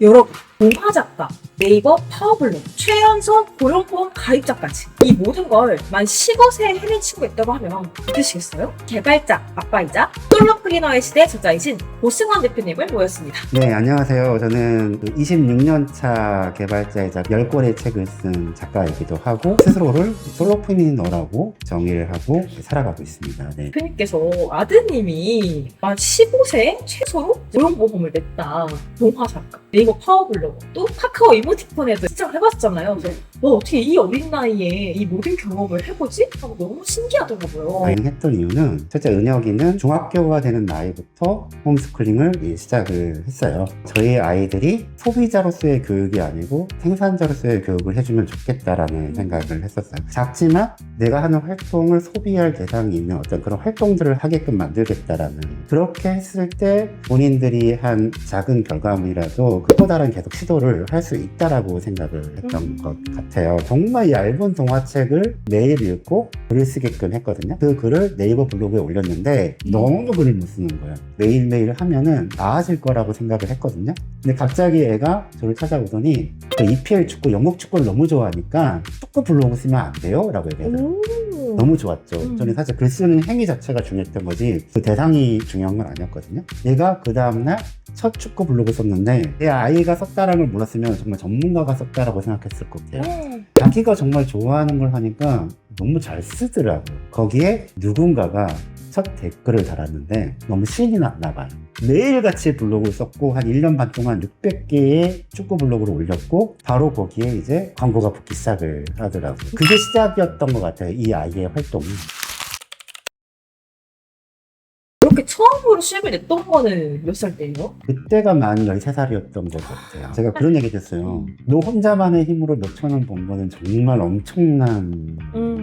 여러분, 동화작가, 네이버 파워블록, 최연소 고용보험 가입자까지 이 모든 걸 만 15세에 해낸 친구가 있다고 하면 믿으시겠어요? 개발자, 아빠이자 솔로 클리너의 시대 저자이신 고승환 대표님을 모였습니다. 네, 안녕하세요. 저는 26년차 개발자이자 10권의 책을 쓴 작가이기도 하고 스스로를 솔로프리너라고 정의를 하고 살아가고 있습니다. 네. 대표님께서 아드님이 만 15세에 최소로 고용보험을 냈다. 동화작가, 네이버 파워블로거, 또 카카오 이모티콘에도 시작을 해봤잖아요. 그래서 어떻게 이 어린 나이에 이 모든 경험을 해보지? 하고 너무 신기하더라고요. 가능했던 이유는 첫째 은혁이는 중학교가 되는 나이부터 홈스쿨링을 시작을 했어요. 저희 아이들이 소비자로서의 교육이 아니고 생산자로서의 교육을 해주면 좋겠다라는 생각을 했었어요. 작지만 내가 하는 활동을 소비할 대상이 있는 어떤 그런 활동들을 하게끔 만들겠다라는, 그렇게 했을 때 본인들이 한 작은 결과물이라도 또 다른 계속 시도를 할 수 있다라고 생각을 했던 것 같아요. 정말 얇은 동화책을 매일 읽고 글을 쓰게끔 했거든요. 그 글을 네이버 블로그에 올렸는데 너무 글을 못 쓰는 거예요. 매일매일 하면은 나아질 거라고 생각을 했거든요. 근데 갑자기 애가 저를 찾아오더니 EPL 축구, 영국 축구를 너무 좋아하니까 축구 블로그 쓰면 안 돼요? 라고 얘기하더라고요. 너무 좋았죠. 저는 사실 글 쓰는 행위 자체가 중요했던 거지 그 대상이 중요한 건 아니었거든요. 얘가 그 다음날 첫 축구 블로그 썼는데 내 아이가 썼다라는 걸 몰랐으면 정말 전문가가 썼다라고 생각했을 것 같아요. 자기가 정말 좋아하는 걸 하니까 너무 잘 쓰더라고요. 거기에 누군가가 첫 댓글을 달았는데 너무 신이 났나 봐요. 매일같이 블로그를 썼고 한 1년 반 동안 600개의 축구 블로그를 올렸고 바로 거기에 이제 광고가 붙기 시작을 하더라고요. 그게 시작이었던 것 같아요. 이 아이의 활동이. 그렇게 처음으로 시험을 냈던 거는 몇 살 때예요? 그때가 만 13살이었던 것 같아요. 제가 그런 얘기 했어요. 너 혼자만의 힘으로 몇천 원 번 거는 정말 엄청난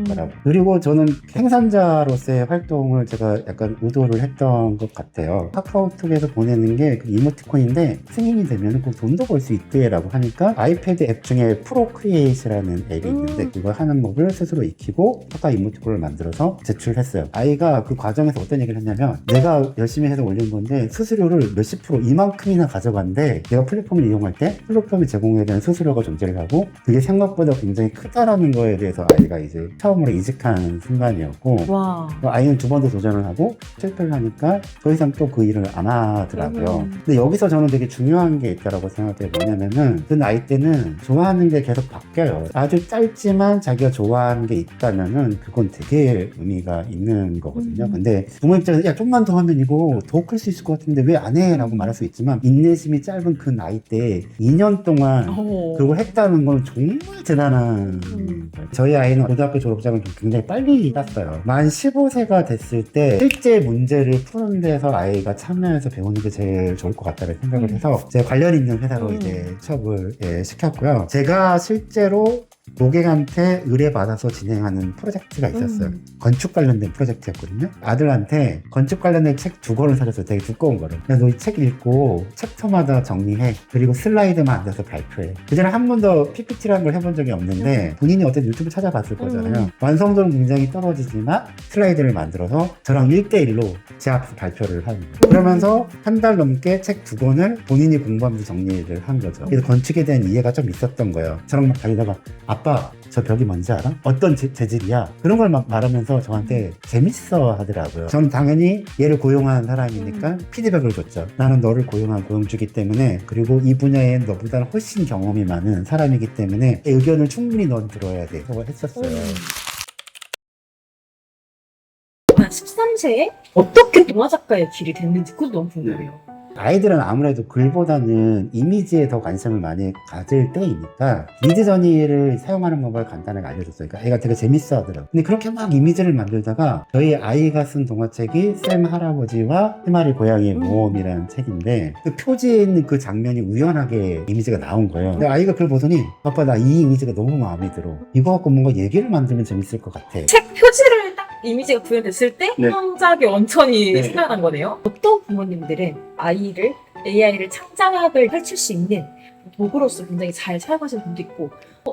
거라고. 그리고 저는 생산자로서의 활동을 제가 약간 의도를 했던 것 같아요. 카카오톡에서 보내는 게 그 이모티콘인데 승인이 되면 꼭 돈도 벌 수 있대라고 하니까 아이패드 앱 중에 프로크리에이트라는 앱이 있는데 그거 하는 법을 스스로 익히고 카카오 이모티콘을 만들어서 제출했어요. 아이가 그 과정에서 어떤 얘기를 했냐면 내가 열심히 해서 올린 건데 수수료를 몇십 프로 이만큼이나 가져간대. 내가 플랫폼을 이용할 때 플랫폼이 제공에 대한 수수료가 존재를 하고 그게 생각보다 굉장히 크다라는 거에 대해서 아이가 이제 처음으로 이직한 순간이었고, 와. 아이는 두 번 더 도전을 하고 실패를 하니까 더 이상 또 그 일을 안 하더라고요. 근데 여기서 저는 되게 중요한 게 있다고 생각해요. 뭐냐면은 그 나이 때는 좋아하는 게 계속 바뀌어요. 아주 짧지만 자기가 좋아하는 게 있다면은 그건 되게 의미가 있는 거거든요. 근데 부모 입장에서 야 좀만 더 하면 이거 더 클 수 있을 것 같은데 왜 안 해? 라고 말할 수 있지만 인내심이 짧은 그 나이 때 2년 동안 그걸 했다는 건 정말 대단한 거예요. 저희 아이는 고등학교 졸업장을 굉장히 빨리 땄어요. 만 15세가 됐을 때 실제 문제를 푸는 데서 아이가 참여해서 배우는 게 제일 좋을 것 같다는 생각을 해서 제가 관련 있는 회사로 이제 취업을 시켰고요. 제가 실제로 고객한테 의뢰받아서 진행하는 프로젝트가 있었어요. 건축 관련된 프로젝트였거든요. 아들한테 건축 관련된 책 2권을 사줬어요. 되게 두꺼운 거를. 그래서 너 이 책 읽고 챕터마다 정리해. 그리고 슬라이드만 앉아서 발표해. 그전에 한 번도 PPT라는 걸 해본 적이 없는데 본인이 어떤 유튜브 찾아봤을 거잖아요. 완성도는 굉장히 떨어지지만 슬라이드를 만들어서 저랑 1대1로 제 앞에서 발표를 하는 거예요. 그러면서 한 달 넘게 책 2권을 본인이 공부하면서 정리를 한 거죠. 그래서 건축에 대한 이해가 좀 있었던 거예요. 저랑 막 다니다가 아빠 저 벽이 뭔지 알아? 어떤 재질이야? 그런 걸 막 말하면서 저한테 재밌어 하더라고요. 저는 당연히 얘를 고용한 사람이니까 피드백을 줬죠. 나는 너를 고용한 고용주기 때문에, 그리고 이 분야에 너보다는 훨씬 경험이 많은 사람이기 때문에 의견을 충분히 넌 들어야 돼. 그거 했었어요. 한 13세에 어떻게 동화작가의 길이 됐는지 그것도 너무 궁금해요. 아이들은 아무래도 글보다는 이미지에 더 관심을 많이 가질 때이니까 미드저니를 사용하는 방법을 간단하게 알려줬어요. 그러니까 애가 되게 재밌어 하더라고요. 근데 그렇게 막 이미지를 만들다가 저희 아이가 쓴 동화책이 샘 할아버지와 해마리 고양이의 모험이라는 책인데 그 표지에 있는 그 장면이 우연하게 이미지가 나온 거예요. 근데 아이가 그걸 보더니 아빠 나 이 이미지가 너무 마음에 들어. 이거 갖고 뭔가 얘기를 만들면 재밌을 것 같아. 책 표지를 딱 이미지가 구현됐을 때 네. 창작의 원천이 네. 생겨난 거네요. 어떤 부모님들은 아이를 AI를 창작을 펼칠 수 있는 도구로서 굉장히 잘 사용하시는 분도 있고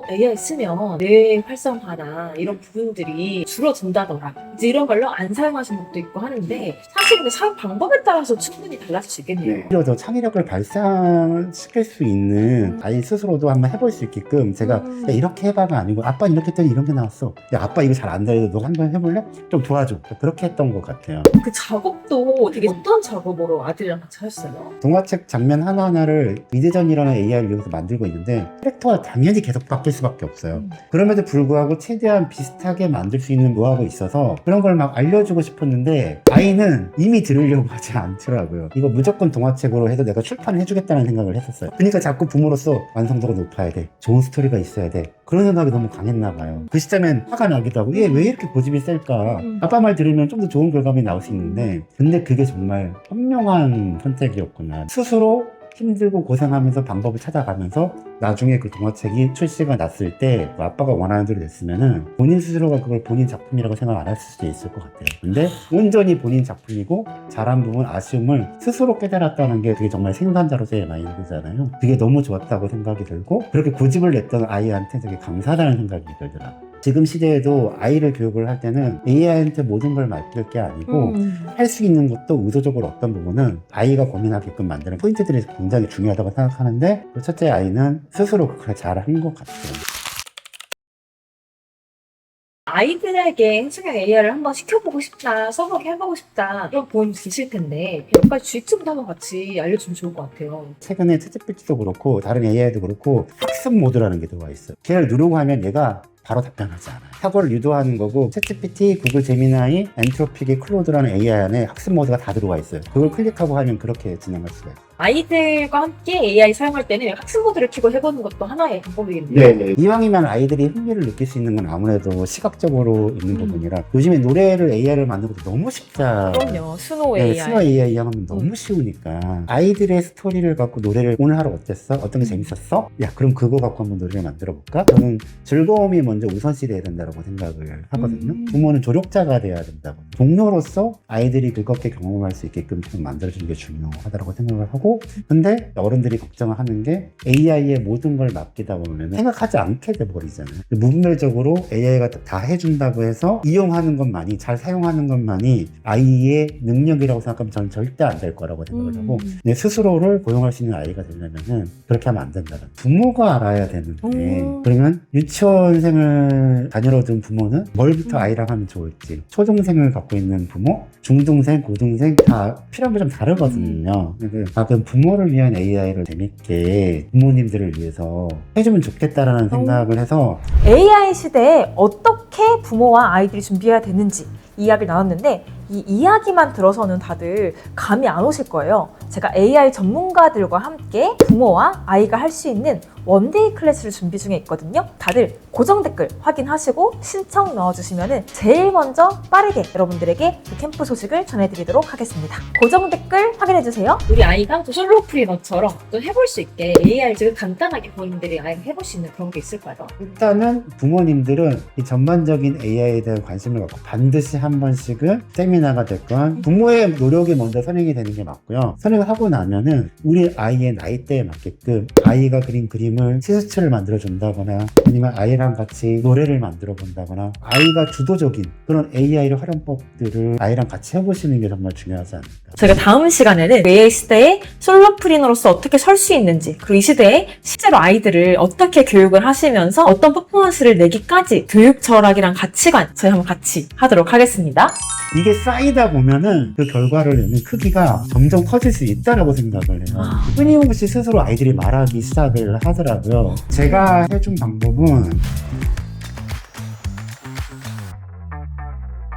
AI 쓰면 뇌 활성화나 이런 부분들이 줄어든다더라 이제 이런 걸로 안 사용하시는 분도 있고 하는데 사실 근데 사용 방법에 따라서 충분히 달라질 수 있겠네요. 오히려 더 창의력을 발산시킬 수 있는 아이 스스로도 한번 해볼 수 있게끔 제가 야, 이렇게 해봐가 아니고 아빠 이렇게 했더니 이런 게 나왔어. 야 아빠 이거 잘 안 돼. 너 한번 해볼래? 좀 도와줘. 그렇게 했던 것 같아요. 그 작업도 되게 어떤 작업으로 아들이랑 같이 하셨어요? 동화책 장면 하나하나를 미대전이라는 AI를 이용해서 만들고 있는데 캐릭터가 당연히 계속 바뀔 수밖에 없어요. 그럼에도 불구하고 최대한 비슷하게 만들 수 있는 노하우가 있어서 그런 걸 막 알려주고 싶었는데 아이는 이미 들으려고 하지 않더라고요. 이거 무조건 동화책으로 해서 내가 출판해주겠다는 생각을 했었어요. 그러니까 자꾸 부모로서 완성도가 높아야 돼. 좋은 스토리가 있어야 돼. 그런 생각이 너무 강했나 봐요. 그 시점엔 화가 나기도 하고 얘 왜 이렇게 고집이 셀까? 아빠 말 들으면 좀 더 좋은 결과물이 나올 수 있는데 근데 그게 정말 현명한 선택이었구나. 스스로 힘들고 고생하면서 방법을 찾아가면서 나중에 그 동화책이 출시가 났을 때 아빠가 원하는 대로 됐으면은 본인 스스로가 그걸 본인 작품이라고 생각 안 했을 수도 있을 것 같아요. 근데 온전히 본인 작품이고 잘한 부분 아쉬움을 스스로 깨달았다는 게 그게 정말 생산자로서의 마인드잖아요. 그게 너무 좋았다고 생각이 들고 그렇게 고집을 냈던 아이한테 되게 감사하다는 생각이 들더라고요. 지금 시대에도 아이를 교육을 할 때는 AI한테 모든 걸 맡길 게 아니고 할 수 있는 것도 의도적으로 어떤 부분은 아이가 고민하게끔 만드는 포인트들이 굉장히 중요하다고 생각하는데 그 첫째 아이는 스스로 그걸 잘한 것 같아요. 아이들에게 해석형 AI를 한번 시켜보고 싶다, 써보게 해보고 싶다 이런 부모님 계실 텐데 몇 가지 주의점도 한번 같이 알려주면 좋을 것 같아요. 최근에 챗GPT도 그렇고 다른 AI도 그렇고 학습 모드라는 게 들어와 있어요. 걔를 누르고 하면 얘가 바로 답변하지 않아요. 사고를 유도하는 거고 챗GPT, 구글 제미나이, 엔트로픽의 클로드라는 AI 안에 학습 모드가 다 들어와 있어요. 그걸 클릭하고 하면 그렇게 진행할 수가 있어요. 아이들과 함께 AI 사용할 때는 학습 모드를 켜고 해보는 것도 하나의 방법이겠네요. 네. 이왕이면 아이들이 흥미를 느낄 수 있는 건 아무래도 시각적으로 있는 부분이라 요즘에 노래를 AI를 만드는 것도 너무 쉽다. 그럼요. 스노우 AI. 스노 AI 이용하면 너무 쉬우니까 아이들의 스토리를 갖고 노래를 오늘 하루 어땠어? 어떤 게 재밌었어? 야 그럼 그거 갖고 한번 노래를 만들어 볼까? 저는 즐거움이 먼저 우선시 돼야 된다고 생각을 하거든요. 부모는 조력자가 돼야 된다고. 동료로서 아이들이 즐겁게 경험할 수 있게끔 좀 만들어주는 게 중요하다고 생각을 하고 근데 어른들이 걱정하는 게 AI의 모든 걸 맡기다 보면 생각하지 않게 돼버리잖아요. 문별적으로 AI가 다 해준다고 해서 이용하는 것만이 잘 사용하는 것만이 아이의 능력이라고 생각하면 저는 절대 안 될 거라고 생각을 하고 내 스스로를 고용할 수 있는 아이가 되려면은 그렇게 하면 안 된다. 부모가 알아야 되는데 그러면 유치원생을 자녀로 둔 부모는 뭘부터 아이랑 하면 좋을지 초중생을 갖고 있는 부모, 중등생, 고등생 다 필요한 게 좀 다르거든요. 그럼 부모를 위한 AI를 재밌게 부모님들을 위해서 해주면 좋겠다라는 생각을 해서 AI 시대에 어떻게 부모와 아이들이 준비해야 되는지 이야기를 나눴는데 이 이야기만 들어서는 다들 감이 안 오실 거예요. 제가 AI 전문가들과 함께 부모와 아이가 할 수 있는 원데이 클래스를 준비 중에 있거든요. 다들 고정 댓글 확인하시고 신청 넣어주시면 제일 먼저 빠르게 여러분들에게 그 캠프 소식을 전해드리도록 하겠습니다. 고정 댓글 확인해주세요. 우리 아이가 또 솔로프리너처럼 또 해볼 수 있게 AI를 지금 간단하게 부모님들이 아이가 해볼 수 있는 그런 게 있을까요? 일단은 부모님들은 이 전반적인 AI에 대한 관심을 갖고 반드시 한 번씩은 세미나가 됐건 부모의 노력이 먼저 선행이 되는 게 맞고요. 선행을 하고 나면은 우리 아이의 나이대에 맞게끔 아이가 그린 그림을 티셔츠를 만들어 준다거나 아니면 아이랑 같이 노래를 만들어 본다거나 아이가 주도적인 그런 AI의 활용법들을 아이랑 같이 해보시는 게 정말 중요하지 않을까. 저희가 다음 시간에는 AI 시대에 솔로프리너로서 어떻게 설 수 있는지 그리고 이 시대에 실제로 아이들을 어떻게 교육을 하시면서 어떤 퍼포먼스를 내기까지 교육 철학이랑 가치관 저희 한번 같이 하도록 하겠습니다. 이게 쌓이다 보면은 그 결과를 내는 크기가 점점 커질 수 있다라고 생각을 해요. 끊임없이 스스로 아이들이 말하기 시작을 하더라고요. 제가 해준 방법은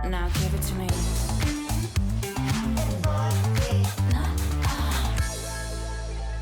Now give it to me.